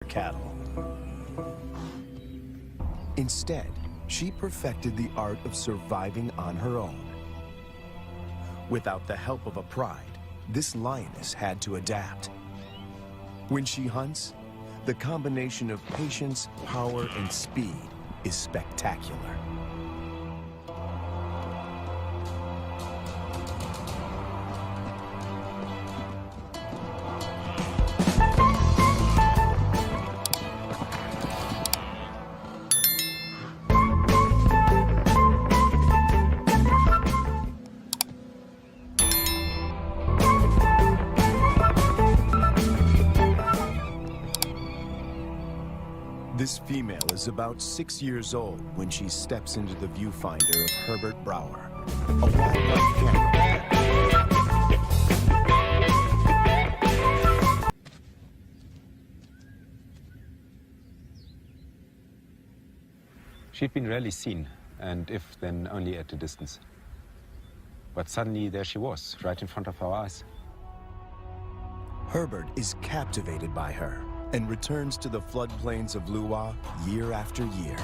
cattle. Instead, she perfected the art of surviving on her own. Without the help of a pride, this lioness had to adapt. When she hunts, the combination of patience, power, and speed is spectacular. This female is about 6 years old when she steps into the viewfinder of Herbert Brouwer, a wildlife camera. She'd been rarely seen, and if then only at a distance. But suddenly there she was, right in front of our eyes. Herbert is captivated by her and returns to the floodplains of Luwa year after year.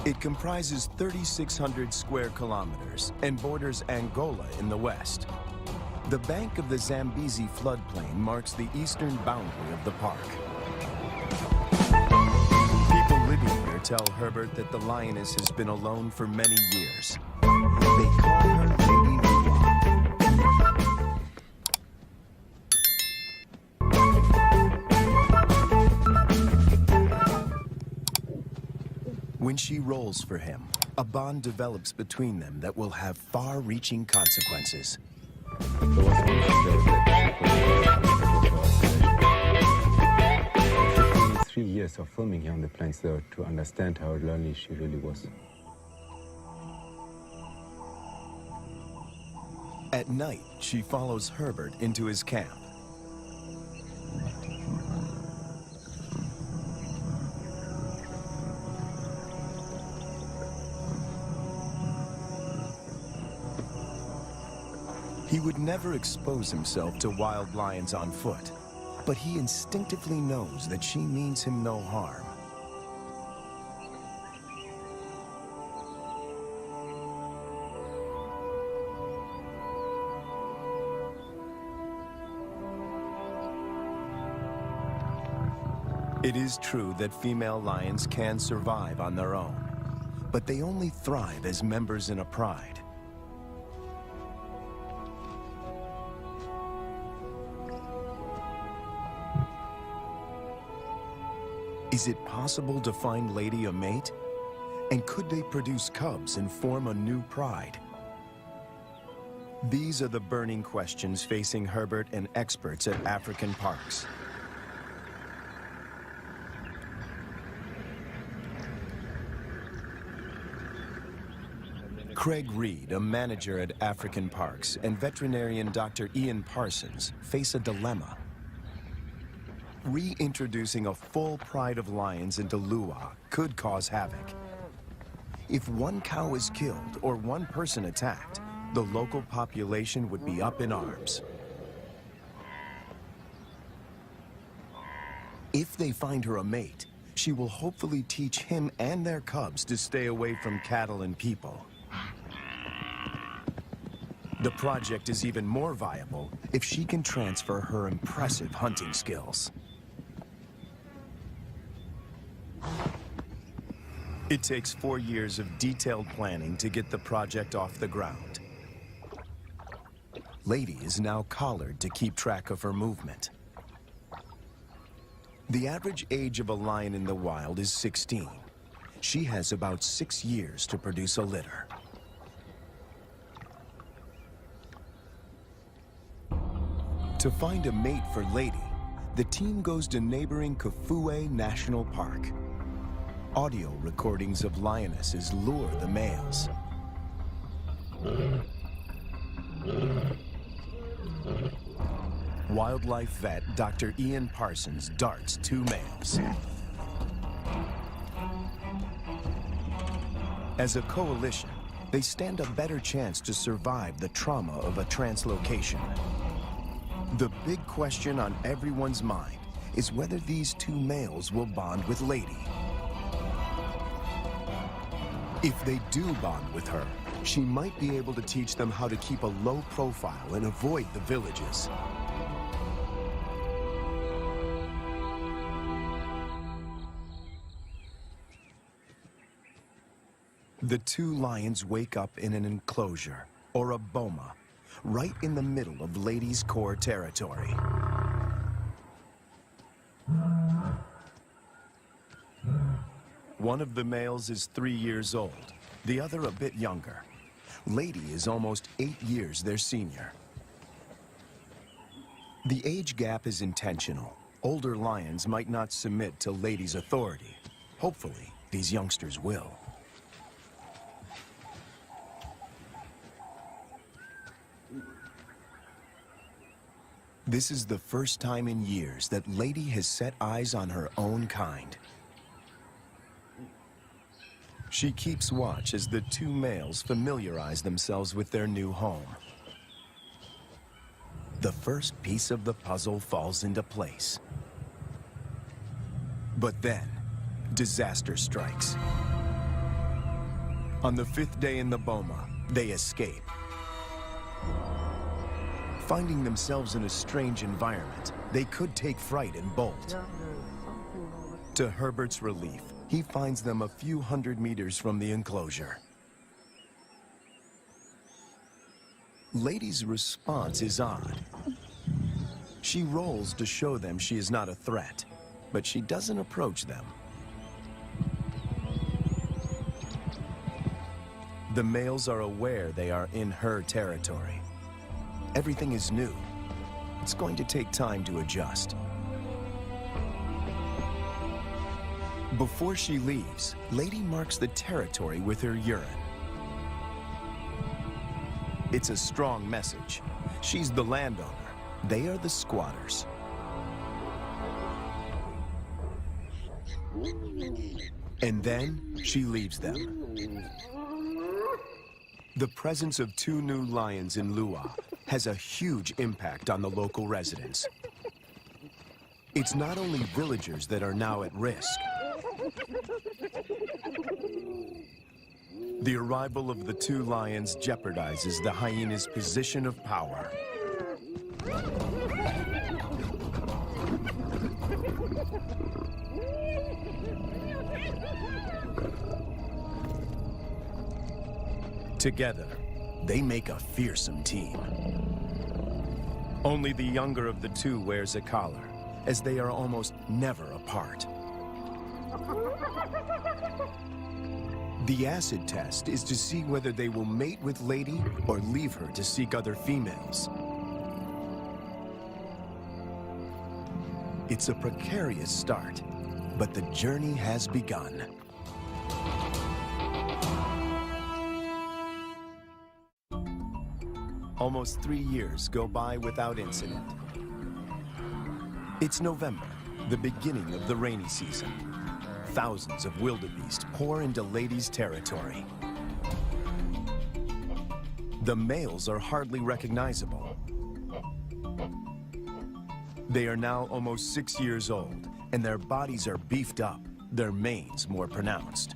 It comprises 3,600 square kilometers and borders Angola in the west. The bank of the Zambezi floodplain marks the eastern boundary of the park. People living here tell Herbert that the lioness has been alone for many years. They call her Lady Luwa. When she rolls for him, a bond develops between them that will have far-reaching consequences. There was one It took me 3 years of filming here on the plains, though, to understand how lonely she really was. At night, she follows Herbert into his camp. He would never expose himself to wild lions on foot, but he instinctively knows that she means him no harm. It is true that female lions can survive on their own, but they only thrive as members in a pride. Is it possible to find Lady a mate? And could they produce cubs and form a new pride? These are the burning questions facing Herbert and experts at African parks. Craig Reed, a manager at African Parks, and veterinarian Dr. Ian Parsons face a dilemma. Reintroducing a full pride of lions into Luwa could cause havoc. If one cow is killed or one person attacked, the local population would be up in arms. If they find her a mate, she will hopefully teach him and their cubs to stay away from cattle and people. The project is even more viable if she can transfer her impressive hunting skills. It takes 4 years of detailed planning to get the project off the ground. Lady is now collared to keep track of her movement. The average age of a lion in the wild is 16. She has about 6 years to produce a litter. To find a mate for Lady, the team goes to neighboring Kafue National Park. Audio recordings of lionesses lure the males. Wildlife vet Dr. Ian Parsons darts 2 males. As a coalition, they stand a better chance to survive the trauma of a translocation. The big question on everyone's mind is whether these two males will bond with Lady. If they do bond with her, she might be able to teach them how to keep a low profile and avoid the villages. The two lions wake up in an enclosure, or a boma, right in the middle of Lady's core territory. One of the males is 3 years old, the other a bit younger. Lady is almost 8 years their senior. The age gap is intentional. Older lions might not submit to Lady's authority. Hopefully, these youngsters will. This is the first time in years that Lady has set eyes on her own kind. She keeps watch as the two males familiarize themselves with their new home. The first piece of the puzzle falls into place. But then, disaster strikes. On the 5th day in the boma, they escape. Finding themselves in a strange environment, they could take fright and bolt. To Herbert's relief, he finds them a few hundred meters from the enclosure. Lady's response is odd. She rolls to show them she is not a threat, but she doesn't approach them. The males are aware they are in her territory. Everything is new. It's going to take time to adjust. Before she leaves, Lady marks the territory with her urine. It's a strong message. She's the landowner. They are the squatters. And then she leaves them. The presence of two new lions in Lua has a huge impact on the local residents. It's not only villagers that are now at risk. The arrival of the two lions jeopardizes the hyena's position of power. Together, they make a fearsome team. Only the younger of the two wears a collar, as they are almost never apart. The acid test is to see whether they will mate with Lady or leave her to seek other females. It's a precarious start, but the journey has begun. Almost 3 years go by without incident. It's November, the beginning of the rainy season. Thousands of wildebeest pour into Lady's territory. The males are hardly recognizable. They are now almost 6 years old, and their bodies are beefed up, their manes more pronounced.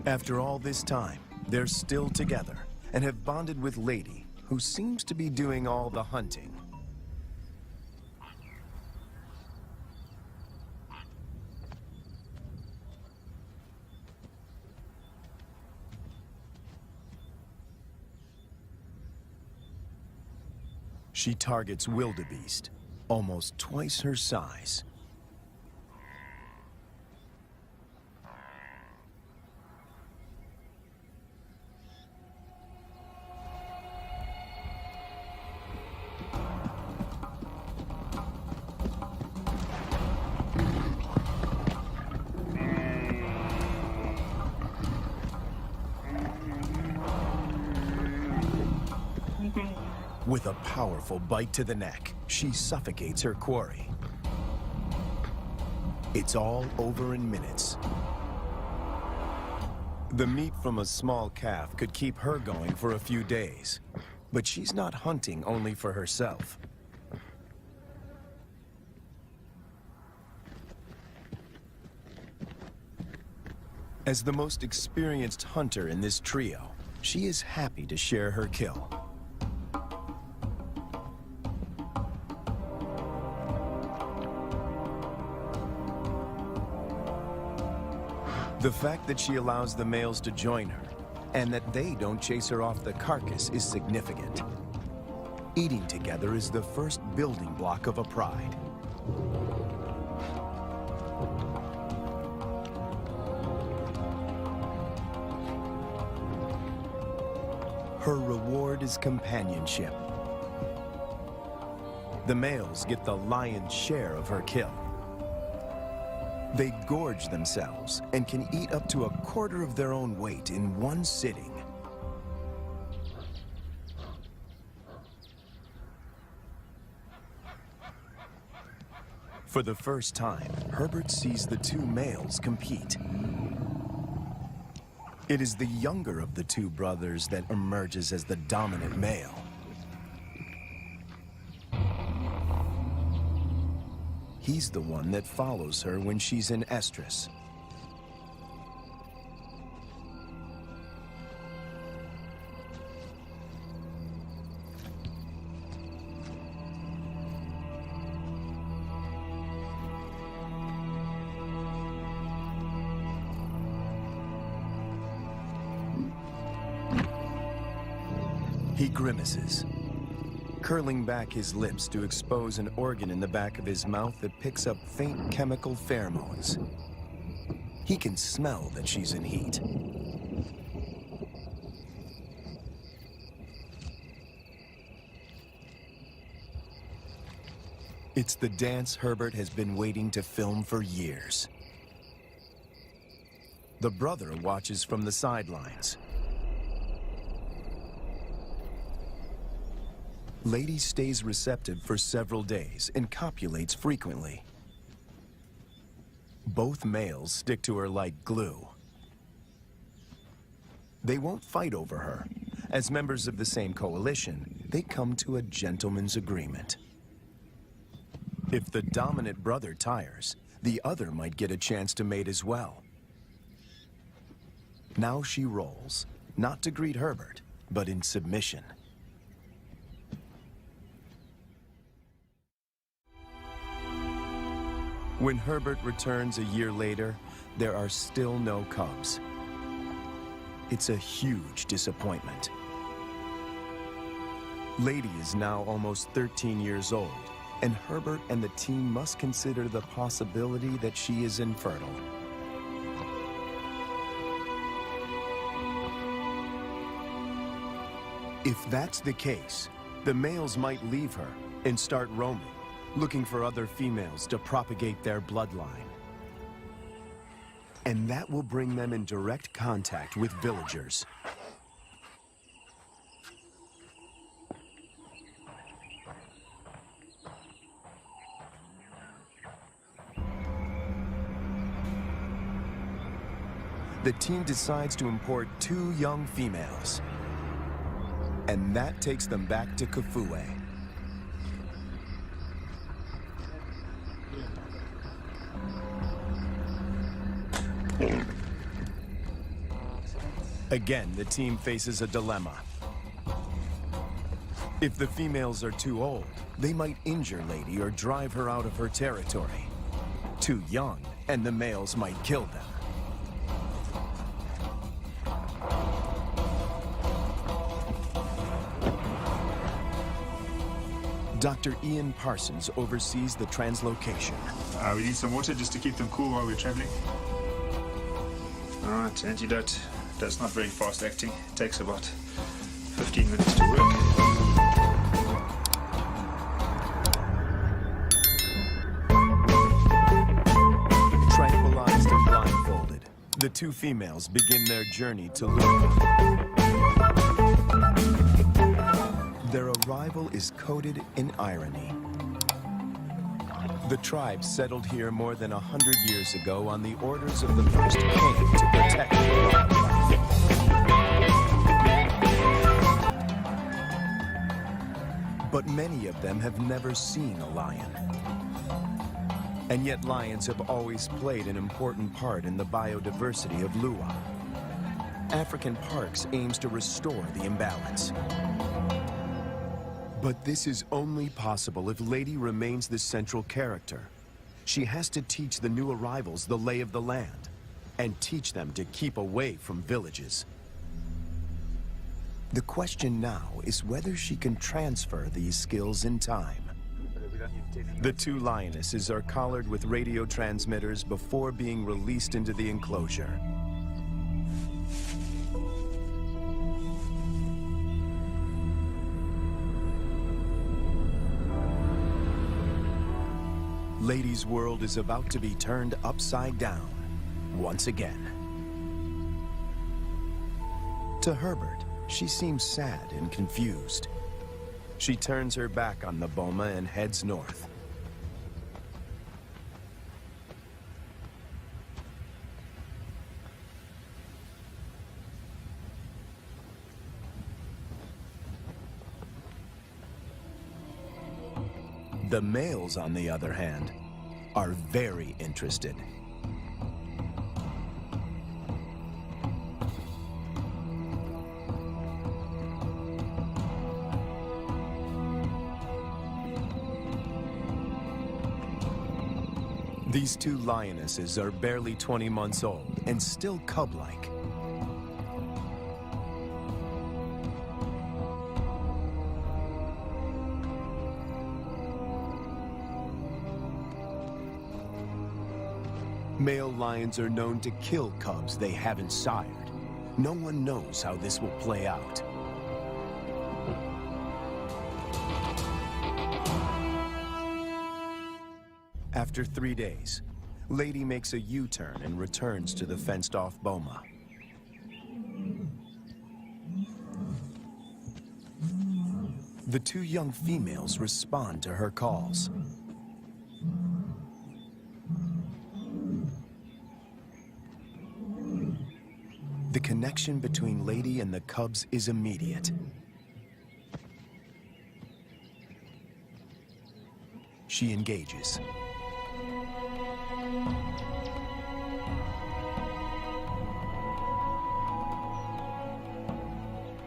After all this time, they're still together and have bonded with Lady, who seems to be doing all the hunting. She targets wildebeest, almost twice her size. With a powerful bite to the neck, she suffocates her quarry. It's all over in minutes. The meat from a small calf could keep her going for a few days, but she's not hunting only for herself. As the most experienced hunter in this trio, she is happy to share her kill. The fact that she allows the males to join her, and that they don't chase her off the carcass, is significant. Eating together is the first building block of a pride. Her reward is companionship. The males get the lion's share of her kill. They gorge themselves and can eat up to a quarter of their own weight in one sitting. For the first time, Herbert sees the two males compete. It is the younger of the two brothers that emerges as the dominant male. He's the one that follows her when she's in estrus. He grimaces, curling back his lips to expose an organ in the back of his mouth that picks up faint chemical pheromones. He can smell that she's in heat. It's the dance Herbert has been waiting to film for years. The brother watches from the sidelines. Lady stays receptive for several days and copulates frequently. Both males stick to her like glue. They won't fight over her. As members of the same coalition, they come to a gentleman's agreement. If the dominant brother tires, the other might get a chance to mate as well. Now she rolls, not to greet Herbert, but in submission. When Herbert returns a year later, there are still no cubs. It's a huge disappointment. Lady is now almost 13 years old, and Herbert and the team must consider the possibility that she is infertile. If that's the case, the males might leave her and start roaming, looking for other females to propagate their bloodline. And that will bring them in direct contact with villagers. The team decides to import 2 young females. And that takes them back to Kafue. Again, the team faces a dilemma. If the females are too old, they might injure Lady or drive her out of her territory. Too young, and the males might kill them. Dr. Ian Parsons oversees the translocation. We need some water just to keep them cool while we're traveling. All right, antidote. That's not very fast acting. It takes about 15 minutes to work. Tranquilized and blindfolded, the 2 females begin their journey to Luna. Their arrival is coated in irony. The tribe settled here more than 100 years ago on the orders of the first king to protect the wildlife. But many of them have never seen a lion. And yet lions have always played an important part in the biodiversity of Lua. African Parks aims to restore the imbalance. But this is only possible if Lady remains the central character. She has to teach the new arrivals the lay of the land and teach them to keep away from villages. The question now is whether she can transfer these skills in time. The two lionesses are collared with radio transmitters before being released into the enclosure. Lady's world is about to be turned upside down once again. To Herbert, she seems sad and confused. She turns her back on the boma and heads north. The males, on the other hand, are very interested. These two lionesses are barely 20 months old and still cub-like. Male lions are known to kill cubs they haven't sired. No one knows how this will play out. After 3 days, Lady makes a U-turn and returns to the fenced-off boma. The two young females respond to her calls. The connection between Lady and the cubs is immediate. She engages.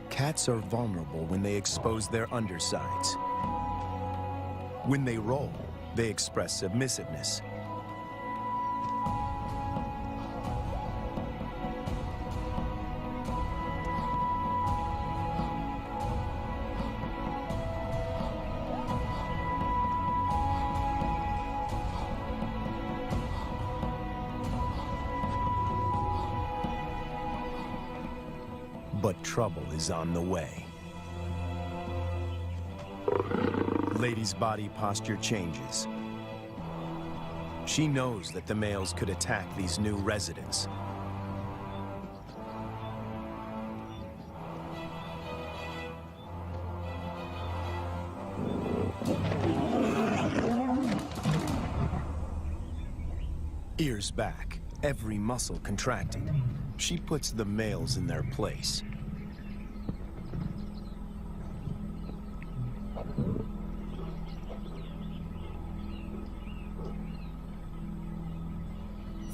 Cats are vulnerable when they expose their undersides. When they roll, they express submissiveness. But trouble is on the way. Lady's body posture changes. She knows that the males could attack these new residents. Ears back, every muscle contracted. She puts the males in their place.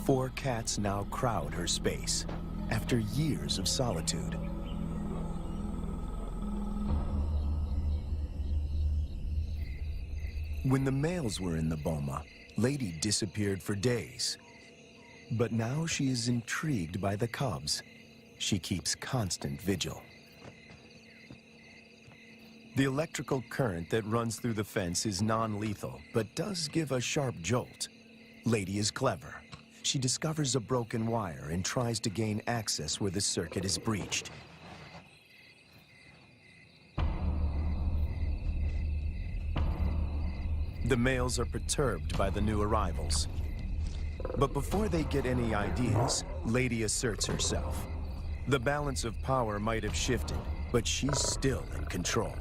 Four cats now crowd her space, after years of solitude. When the males were in the boma, Lady disappeared for days. But now she is intrigued by the cubs. She keeps constant vigil. The electrical current that runs through the fence is non-lethal, but does give a sharp jolt. Lady is clever. She discovers a broken wire and tries to gain access where the circuit is breached. The males are perturbed by the new arrivals. But before they get any ideas, Lady asserts herself. The balance of power might have shifted, but she's still in control.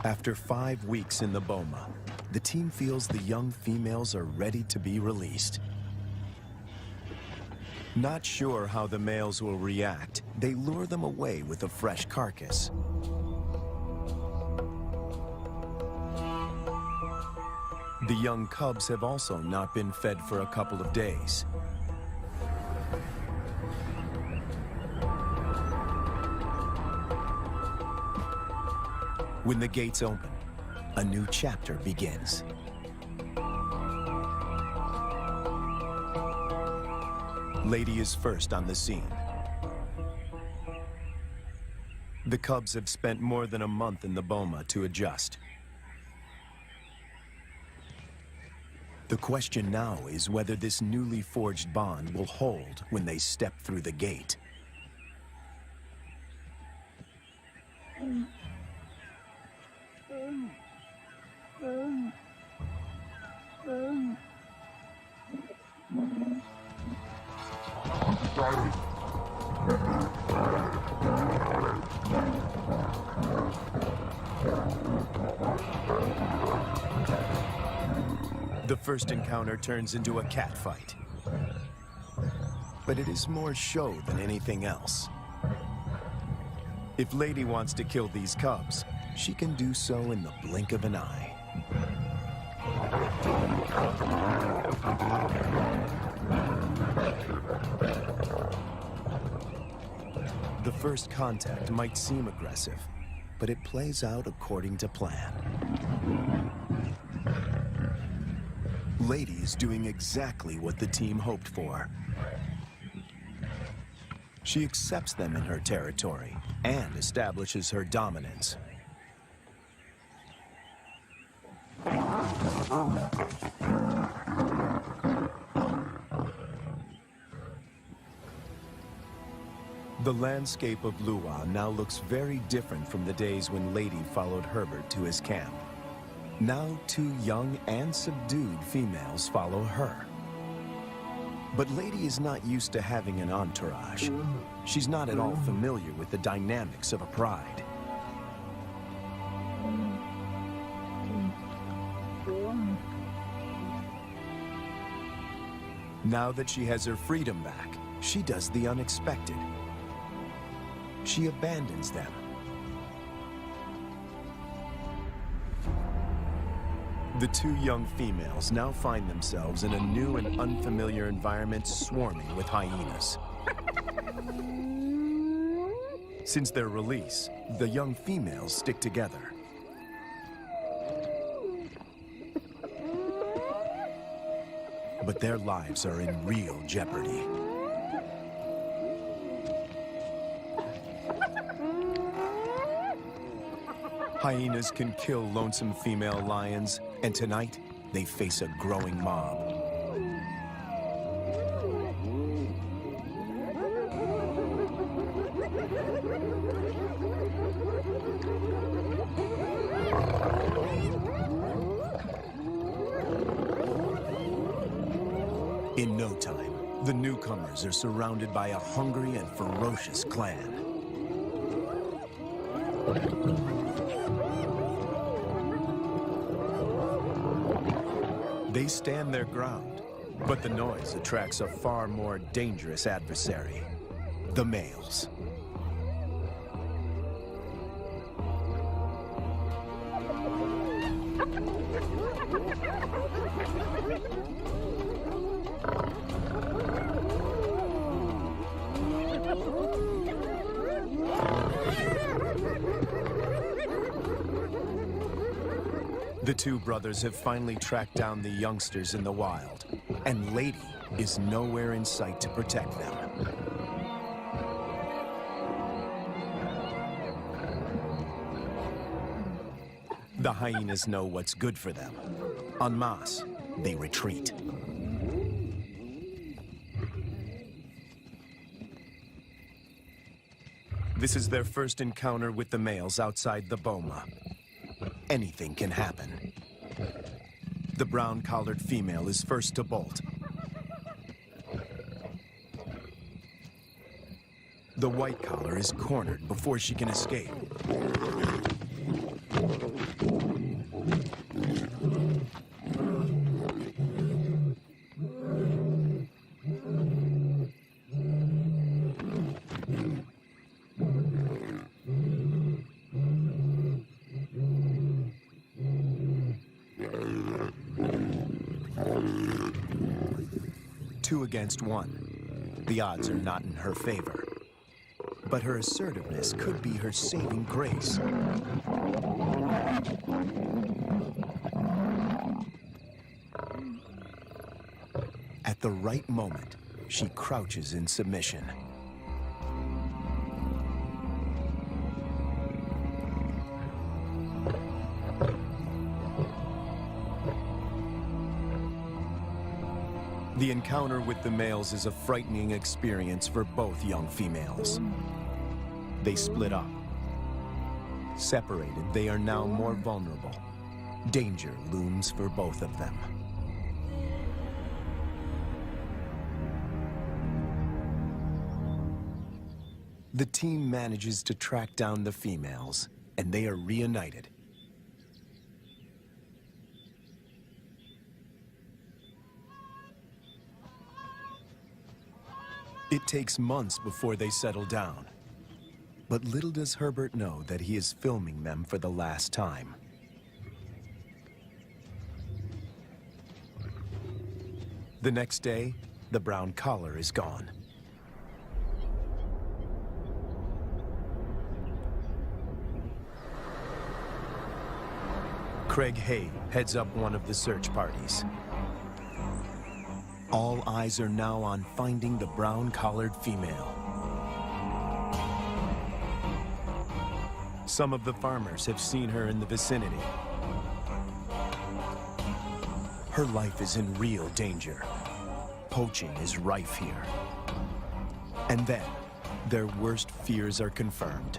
After 5 weeks in the boma, the team feels the young females are ready to be released. Not sure how the males will react, they lure them away with a fresh carcass. The young cubs have also not been fed for a couple of days. When the gates open, a new chapter begins. Lady is first on the scene. The cubs have spent more than a month in the boma to adjust. The question now is whether this newly forged bond will hold when they step through the gate. The first encounter turns into a catfight. But it is more show than anything else. If Lady wants to kill these cubs, she can do so in the blink of an eye. The first contact might seem aggressive, but it plays out according to plan. Lady is doing exactly what the team hoped for. She accepts them in her territory and establishes her dominance. The landscape of Luwa now looks very different from the days when Lady followed Herbert to his camp. Now 2 young and subdued females follow her. But Lady is not used to having an entourage. She's not at all familiar with the dynamics of a pride. Now that she has her freedom back, she does the unexpected. She abandons them. The 2 young females now find themselves in a new and unfamiliar environment swarming with hyenas. Since their release, the young females stick together. But their lives are in real jeopardy. Hyenas can kill lonesome female lions, and tonight, they face a growing mob. In no time, the newcomers are surrounded by a hungry and ferocious clan. They stand their ground, but the noise attracts a far more dangerous adversary, the males. The 2 brothers have finally tracked down the youngsters in the wild, and Lady is nowhere in sight to protect them. The hyenas know what's good for them. En masse, they retreat. This is their first encounter with the males outside the boma. Anything can happen. The brown-collared female is first to bolt. The white collar is cornered before she can escape. 2 against 1. The odds are not in her favor. But her assertiveness could be her saving grace. At the right moment, she crouches in submission. The encounter with the males is a frightening experience for both young females. They split up. Separated, they are now more vulnerable. Danger looms for both of them. The team manages to track down the females, and they are reunited. It takes months before they settle down. But little does Herbert know that he is filming them for the last time. The next day, the brown collar is gone. Craig Hay heads up one of the search parties. All eyes are now on finding the brown-collared female. Some of the farmers have seen her in the vicinity. Her life is in real danger. Poaching is rife here. And then, their worst fears are confirmed.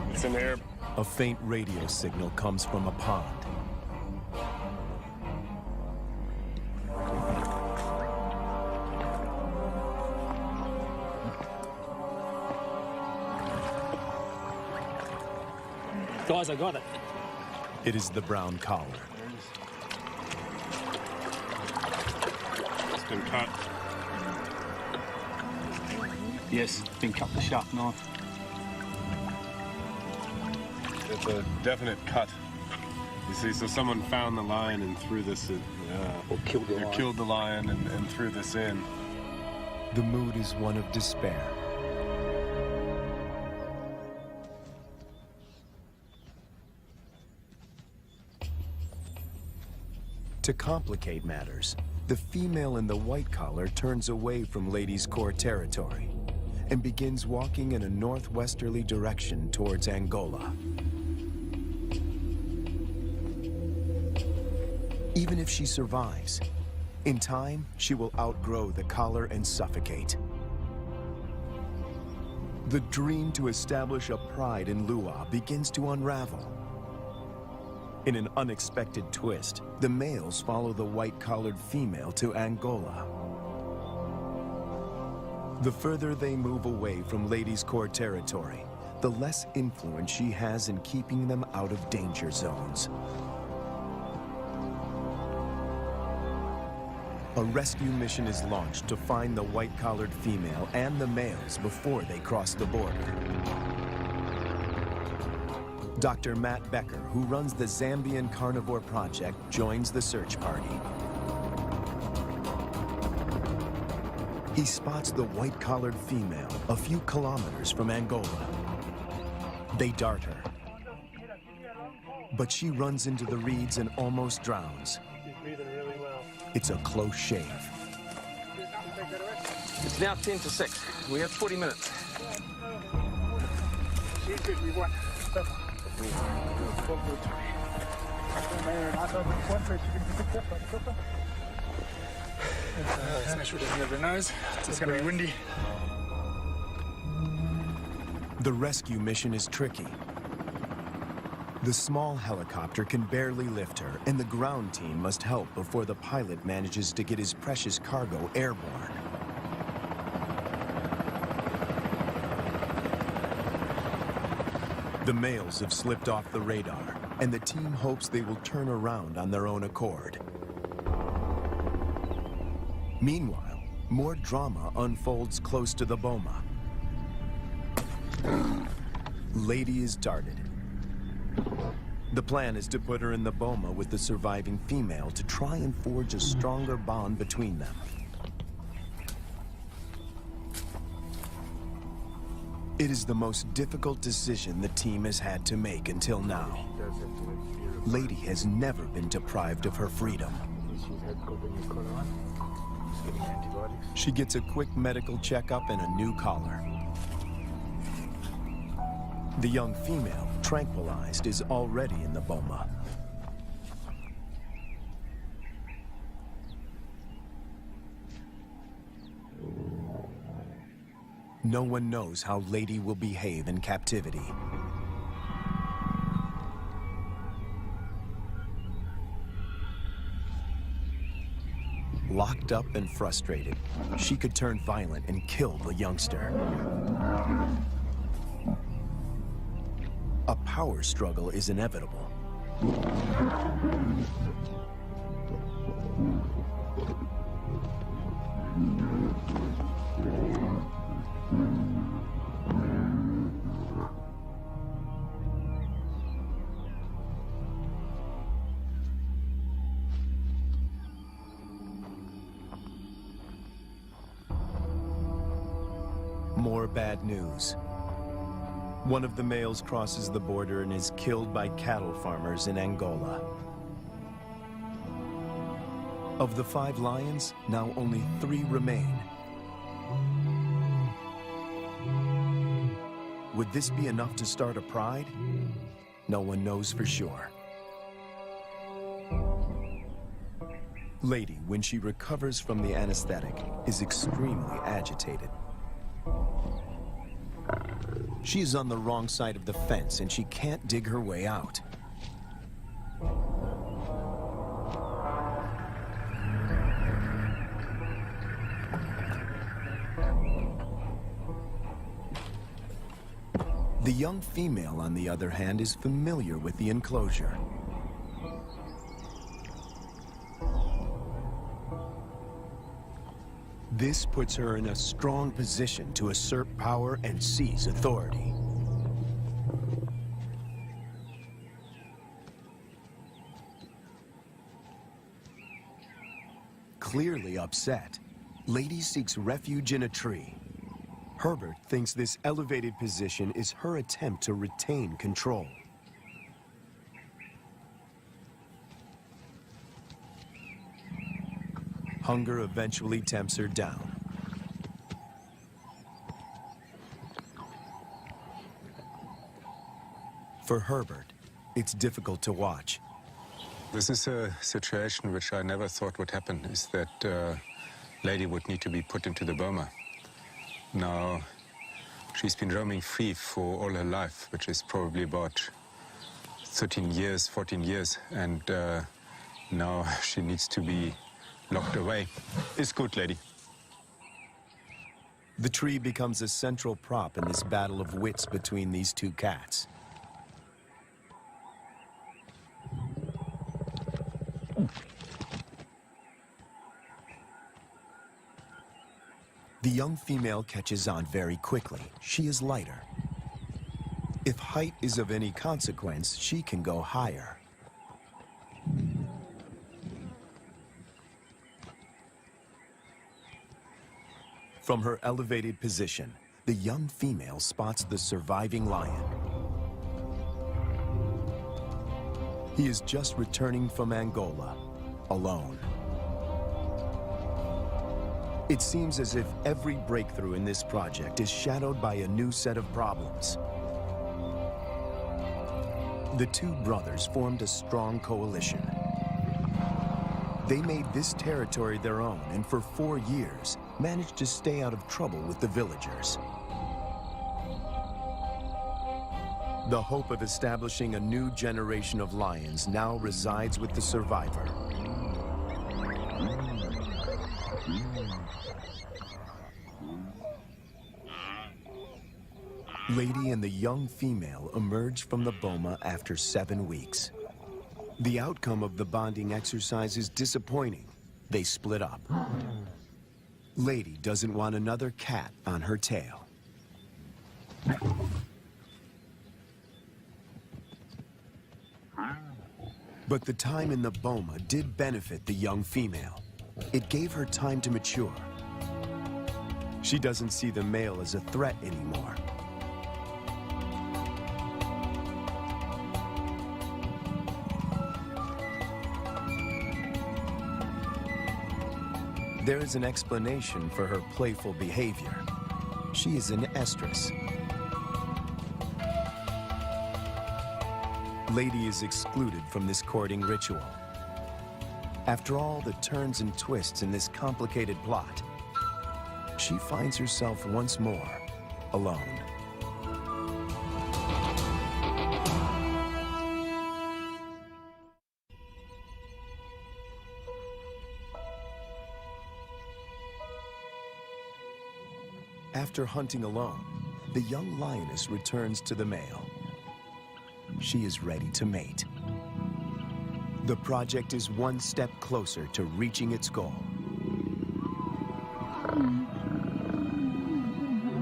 It's in there. A faint radio signal comes from a pond. Guys, I got it. It is the brown collar. It's been cut. Yes, been cut with a sharp knife. It's a definite cut. You see, so someone found the lion and threw this in. Or killed the lion. Killed the lion and threw this in. The mood is one of despair. To complicate matters, the female in the white collar turns away from Ladies' Corps territory and begins walking in a northwesterly direction towards Angola. Even if she survives, in time, she will outgrow the collar and suffocate. The dream to establish a pride in Lua begins to unravel. In an unexpected twist, the males follow the white-collared female to Angola. The further they move away from Ladies' Corps territory, the less influence she has in keeping them out of danger zones. A rescue mission is launched to find the white-collared female and the males before they cross the border. Dr. Matt Becker, who runs the Zambian Carnivore Project, joins the search party. He spots the white-collared female a few kilometers from Angola. They dart her. But she runs into the reeds and almost drowns. She's breathing really well. It's a close shave. It's now 10 to 6. We have 40 minutes. She's good, we won. Let's make sure it doesn't get her nose. It's going to be windy. The rescue mission is tricky. The small helicopter can barely lift her, and the ground team must help before the pilot manages to get his precious cargo airborne. The males have slipped off the radar, and the team hopes they will turn around on their own accord. Meanwhile, more drama unfolds close to the boma. Lady is darted. The plan is to put her in the boma with the surviving female to try and forge a stronger bond between them. It is the most difficult decision the team has had to make until now. Lady has never been deprived of her freedom. She gets a quick medical checkup and a new collar. The young female, tranquilized, is already in the boma. No one knows how Lady will behave in captivity. Locked up and frustrated, she could turn violent and kill the youngster. A power struggle is inevitable. More bad news. One of the males crosses the border and is killed by cattle farmers in Angola. Of the 5 lions, now only 3 remain. Would this be enough to start a pride? No one knows for sure. Lady, when she recovers from the anesthetic, is extremely agitated. She is on the wrong side of the fence and she can't dig her way out. The young female, on the other hand, is familiar with the enclosure. This puts her in a strong position to assert power and seize authority. Clearly upset, Lady seeks refuge in a tree. Herbert thinks this elevated position is her attempt to retain control. Hunger eventually tempts her down. For Herbert, it's difficult to watch. This is a situation which I never thought would happen, is that Lady would need to be put into the boma. Now, she's been roaming free for all her life, which is probably about 13 years, 14 years, and now she needs to be locked away. It's good, Lady. The tree becomes a central prop in this battle of wits between these 2 cats. The young female catches on very quickly. She is lighter. If height is of any consequence, she can go higher. From her elevated position, the young female spots the surviving lion. He is just returning from Angola, alone. It seems as if every breakthrough in this project is shadowed by a new set of problems. The 2 brothers formed a strong coalition. They made this territory their own and for 4 years managed to stay out of trouble with the villagers. The hope of establishing a new generation of lions now resides with the survivor. Lady and the young female emerge from the boma after 7 weeks. The outcome of the bonding exercise is disappointing. They split up. Lady doesn't want another cat on her tail. But the time in the boma did benefit the young female. It gave her time to mature. She doesn't see the male as a threat anymore. There is an explanation for her playful behavior. She is an estrus. Lady is excluded from this courting ritual. After all the turns and twists in this complicated plot, she finds herself once more alone. After hunting alone, the young lioness returns to the male. She is ready to mate. The project is one step closer to reaching its goal.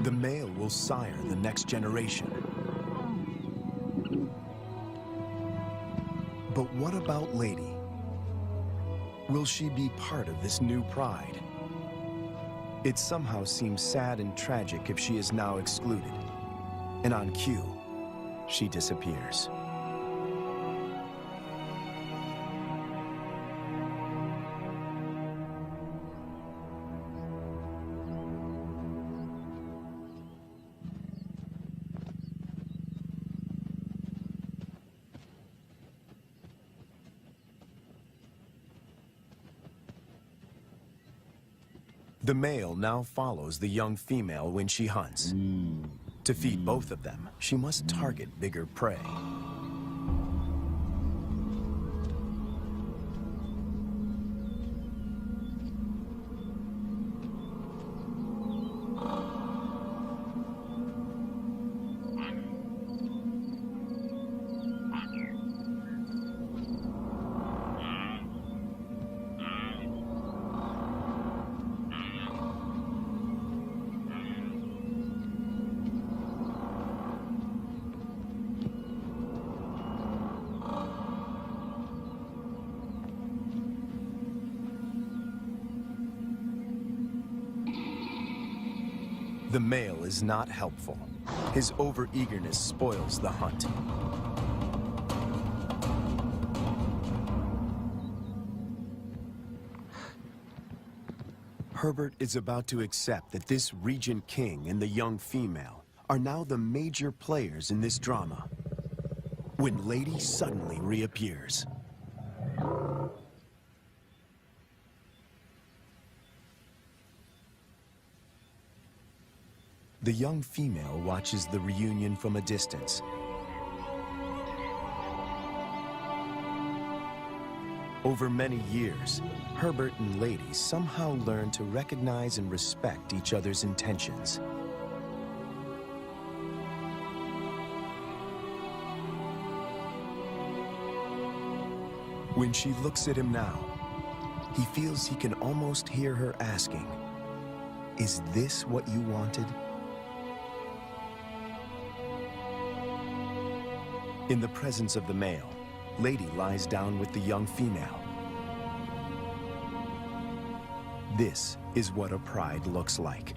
The male will sire the next generation. But what about Lady? Will she be part of this new pride? It somehow seems sad and tragic if she is now excluded. And on cue, she disappears. The male now follows the young female when she hunts. To feed both of them, she must target bigger prey. The male is not helpful. His overeagerness spoils the hunt. Herbert is about to accept that this Regent King and the young female are now the major players in this drama, when Lady suddenly reappears. The young female watches the reunion from a distance. Over many years, Herbert and Lady somehow learn to recognize and respect each other's intentions. When she looks at him now, he feels he can almost hear her asking, "Is this what you wanted?" In the presence of the male, Lady lies down with the young female. This is what a pride looks like.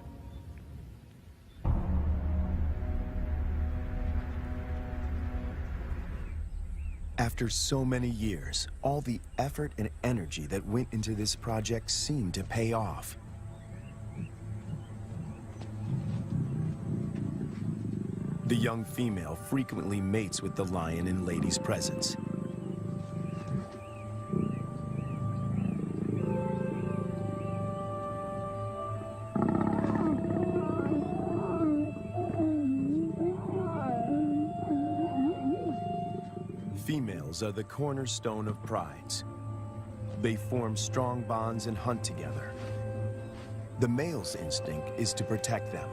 After so many years, all the effort and energy that went into this project seemed to pay off. The young female frequently mates with the lion in Lady's presence. Females are the cornerstone of prides. They form strong bonds and hunt together. The male's instinct is to protect them,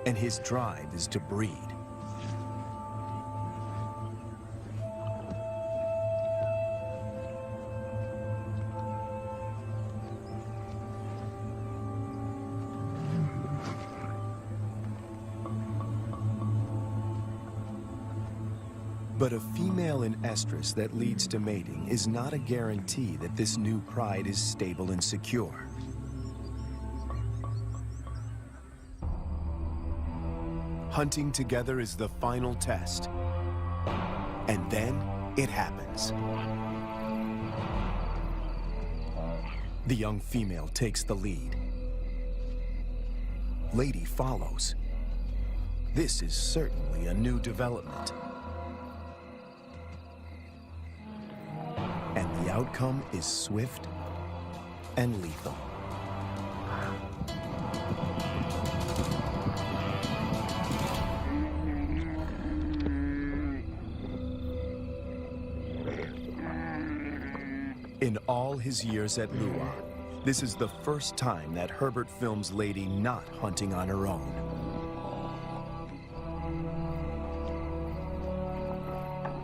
and his drive is to breed. But a female in estrus that leads to mating is not a guarantee that this new pride is stable and secure. Hunting together is the final test. And then it happens. The young female takes the lead. Lady follows. This is certainly a new development. And the outcome is swift and lethal. In all his years at Lua, this is the first time that Herbert films Lady not hunting on her own.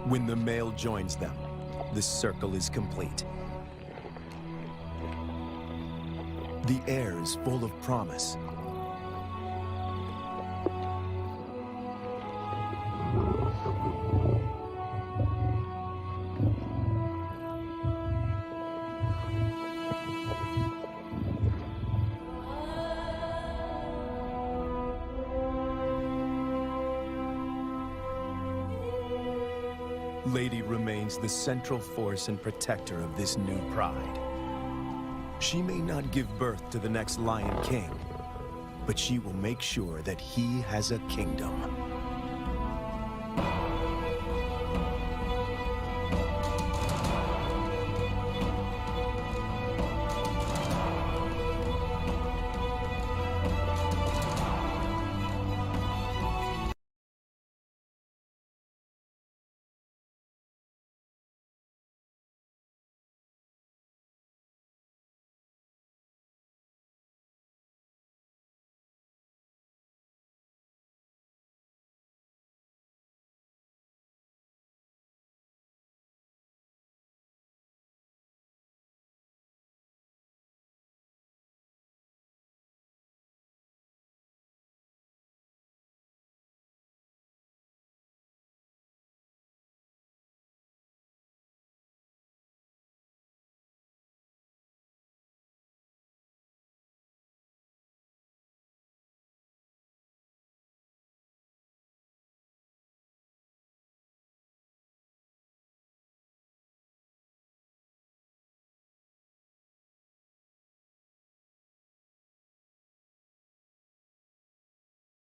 When the male joins them, the circle is complete. The air is full of promise. Lady remains the central force and protector of this new pride. She may not give birth to the next Lion King, but she will make sure that he has a kingdom.